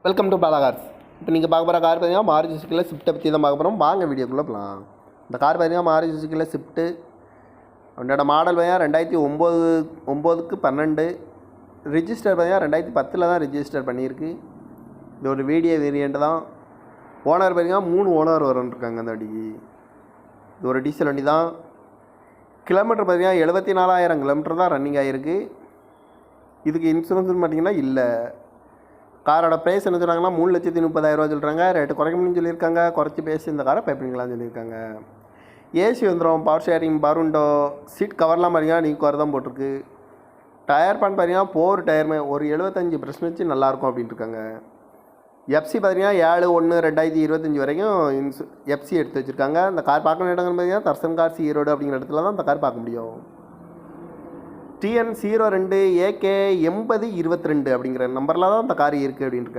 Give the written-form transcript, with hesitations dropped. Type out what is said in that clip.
Welcome to Bala cars. இப்போ நீங்கள் பார்க்க போகிற கார் பார்த்தீங்கன்னா மாருதி சுசுக்கியில் ஸ்விஃப்ட்டை பற்றி தான் பார்க்க போகிறோம். வாங்க வீடியோக்குள்ளே போகலாம். இந்த கார் பார்த்தீங்கன்னா மாருதி சுசுக்கியில் ஸ்விஃப்ட்டு. அவனோட மாடல் பார்த்தீங்கன்னா 2009 ரிஜிஸ்டர் பார்த்தீங்கன்னா 2010 தான் ரிஜிஸ்டர் பண்ணியிருக்கு. இது ஒரு வீடியோ வேரியண்ட் தான். ஓனர் பார்த்தீங்கன்னா 3 ஓனர் வரும்ன்ருக்காங்க அந்த வண்டிக்கு. இது ஒரு டீசல் வண்டி தான். கிலோமீட்டர் பார்த்தீங்கன்னா 74,000 கிலோமீட்டர் தான் ரன்னிங் ஆகிருக்கு. இதுக்கு இன்சூரன்ஸ்னு பார்த்தீங்கன்னா இல்லை. காரோட ப்ரைஸ் என்ன சொல்கிறாங்கன்னா 3,30,000 சொல்கிறாங்க. ரேட்டு குறைக்க முடியும்னு சொல்லியிருக்காங்க. குறைச்சி பேசி இந்த காரை பை பண்ணிக்கலாம்னு சொல்லியிருக்காங்க. ஏசி வந்துடும், power steering, power window, seat கவர்லாம் பார்த்தீங்கன்னா நீக்குவார் தான் போட்டிருக்கு. டயர் பேன் பார்த்தீங்கன்னா 4 டயருமே ஒரு 75% நல்லாயிருக்கும் அப்படின்ட்டு இருக்காங்க. எஃப்சி பார்த்தீங்கன்னா 7/1/2025 வரைக்கும் எஃப்சி எடுத்து வச்சுருக்காங்க. இந்த கார் பார்க்கணும் இடங்கள் பார்த்தீங்கன்னா தர்சன் கார்ஸ் ஈரோடு அப்படிங்கிற இடத்துல தான் இந்த கார் பார்க்க முடியும். TN02 AK 8022 அப்படிங்கிற நம்பரில் தான் இந்த கார் இருக்குது அப்படின்ட்டு இருக்காங்க.